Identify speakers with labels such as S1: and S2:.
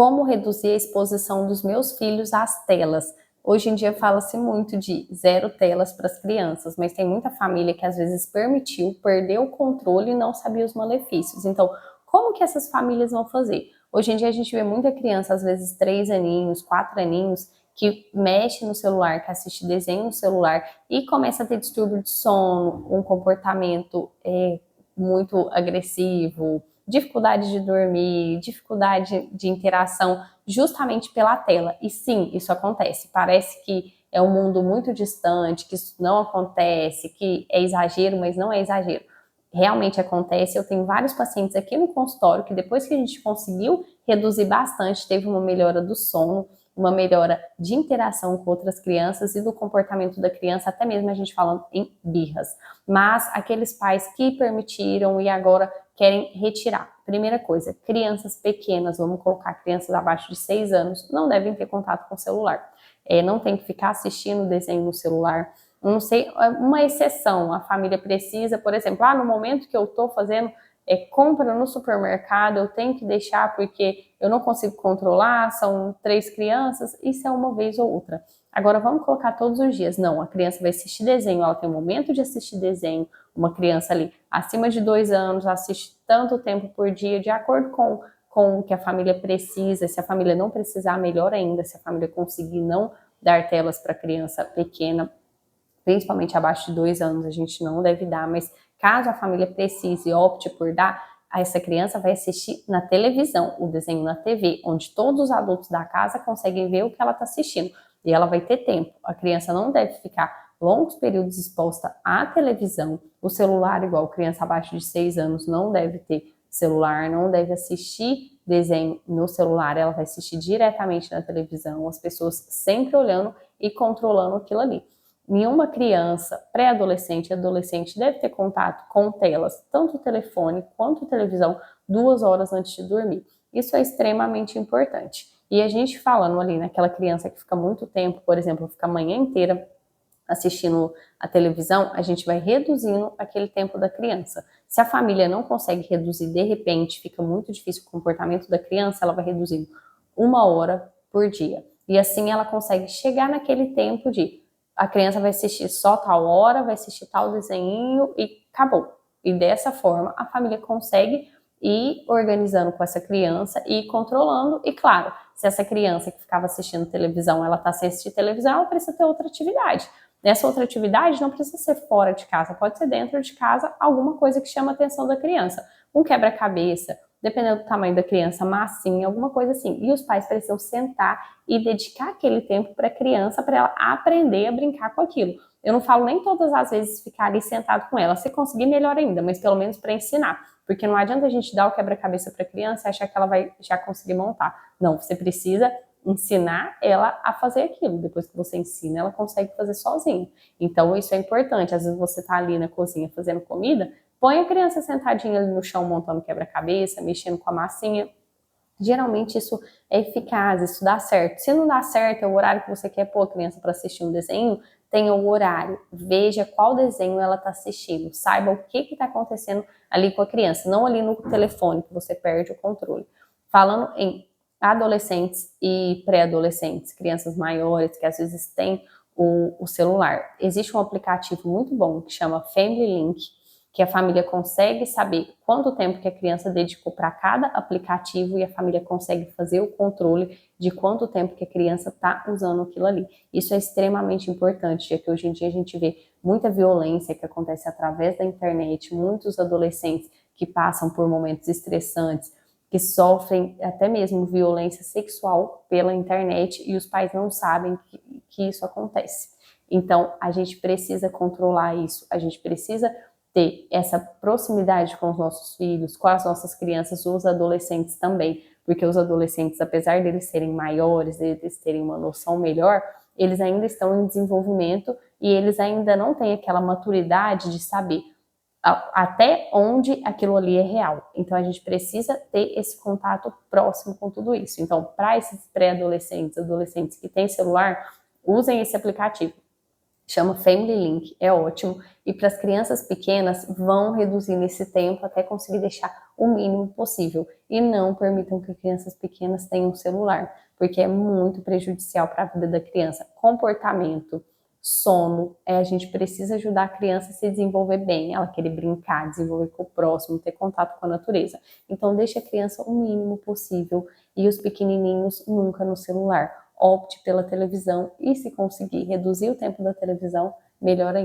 S1: Como reduzir a exposição dos meus filhos às telas? Hoje em dia fala-se muito de 0 telas para as crianças, mas tem muita família que às vezes permitiu, perdeu o controle e não sabia os malefícios. Então, como que essas famílias vão fazer? Hoje em dia a gente vê muita criança, às vezes 3 aninhos, 4 aninhos, que mexe no celular, que assiste desenho no celular e começa a ter distúrbio de sono, um comportamento muito agressivo, dificuldade de dormir, dificuldade de interação, justamente pela tela. E sim, isso acontece. Parece que é um mundo muito distante, que isso não acontece, que é exagero, mas não é exagero. Realmente acontece. Eu tenho vários pacientes aqui no consultório que depois que a gente conseguiu reduzir bastante, teve uma melhora do sono, uma melhora de interação com outras crianças e do comportamento da criança, até mesmo a gente falando em birras. Mas aqueles pais que permitiram e agora querem retirar. Primeira coisa, crianças pequenas, vamos colocar crianças abaixo de 6 anos, não devem ter contato com o celular. Não tem que ficar assistindo desenho no celular. Não sei, uma exceção, a família precisa, por exemplo, no momento que eu estou fazendo compra no supermercado, eu tenho que deixar porque eu não consigo controlar, são 3 crianças, isso é uma vez ou outra. Agora vamos colocar todos os dias. Não, a criança vai assistir desenho, ela tem um momento de assistir desenho. Uma criança ali acima de 2 anos assiste tanto tempo por dia, de acordo com o que a família precisa. Se a família não precisar, melhor ainda. Se a família conseguir não dar telas para criança pequena, principalmente abaixo de 2 anos, a gente não deve dar, mas caso a família precise e opte por dar, essa criança vai assistir na televisão, o desenho na TV, onde todos os adultos da casa conseguem ver o que ela está assistindo. E ela vai ter tempo. A criança não deve ficar longos períodos exposta à televisão. O celular, igual criança abaixo de 6 anos, não deve ter celular, não deve assistir desenho no celular, ela vai assistir diretamente na televisão, as pessoas sempre olhando e controlando aquilo ali. Nenhuma criança, pré-adolescente e adolescente deve ter contato com telas, tanto o telefone quanto a televisão, 2 horas antes de dormir. Isso é extremamente importante. E a gente falando ali naquela criança que fica muito tempo, por exemplo, fica a manhã inteira assistindo a televisão, a gente vai reduzindo aquele tempo da criança. Se a família não consegue reduzir, de repente, fica muito difícil o comportamento da criança, ela vai reduzindo 1 hora por dia. E assim ela consegue chegar naquele tempo de a criança vai assistir só tal hora, vai assistir tal desenho e acabou. E dessa forma a família consegue ir organizando com essa criança e ir controlando. E claro, se essa criança que ficava assistindo televisão, ela está sem assistir televisão, ela precisa ter outra atividade. Nessa outra atividade não precisa ser fora de casa, pode ser dentro de casa, alguma coisa que chama a atenção da criança. Um quebra-cabeça, dependendo do tamanho da criança, massinha, alguma coisa assim. E os pais precisam sentar e dedicar aquele tempo para a criança, para ela aprender a brincar com aquilo. Eu não falo nem todas as vezes ficar ali sentado com ela, se conseguir melhor ainda, mas pelo menos para ensinar. Porque não adianta a gente dar o quebra-cabeça para a criança e achar que ela vai já conseguir montar. Não, você precisa ensinar ela a fazer aquilo. Depois que você ensina, ela consegue fazer sozinha. Então isso é importante. Às vezes você está ali na cozinha fazendo comida, põe a criança sentadinha ali no chão montando quebra-cabeça, mexendo com a massinha. Geralmente isso é eficaz, isso dá certo. Se não dá certo, é o horário que você quer pôr a criança para assistir um desenho, tenha o horário, veja qual desenho ela está assistindo, saiba o que está acontecendo ali com a criança, não ali no telefone que você perde o controle. Falando em adolescentes e pré-adolescentes, crianças maiores que às vezes têm o celular, existe um aplicativo muito bom que chama Family Link, que a família consegue saber quanto tempo que a criança dedicou para cada aplicativo e a família consegue fazer o controle de quanto tempo que a criança está usando aquilo ali. Isso é extremamente importante, já que hoje em dia a gente vê muita violência que acontece através da internet, muitos adolescentes que passam por momentos estressantes, que sofrem até mesmo violência sexual pela internet e os pais não sabem que isso acontece. Então, a gente precisa controlar isso, a gente precisa ter essa proximidade com os nossos filhos, com as nossas crianças, os adolescentes também, porque os adolescentes, apesar deles serem maiores, deles terem uma noção melhor, eles ainda estão em desenvolvimento e eles ainda não têm aquela maturidade de saber até onde aquilo ali é real. Então a gente precisa ter esse contato próximo com tudo isso. Então, para esses pré-adolescentes, adolescentes que têm celular, usem esse aplicativo. chama Family Link, é ótimo. E para as crianças pequenas, vão reduzindo esse tempo até conseguir deixar o mínimo possível. E não permitam que crianças pequenas tenham celular, porque é muito prejudicial para a vida da criança. Comportamento, sono, a gente precisa ajudar a criança a se desenvolver bem, ela querer brincar, desenvolver com o próximo, ter contato com a natureza. Então deixe a criança o mínimo possível e os pequenininhos nunca no celular. Opte pela televisão e se conseguir reduzir o tempo da televisão, melhor ainda.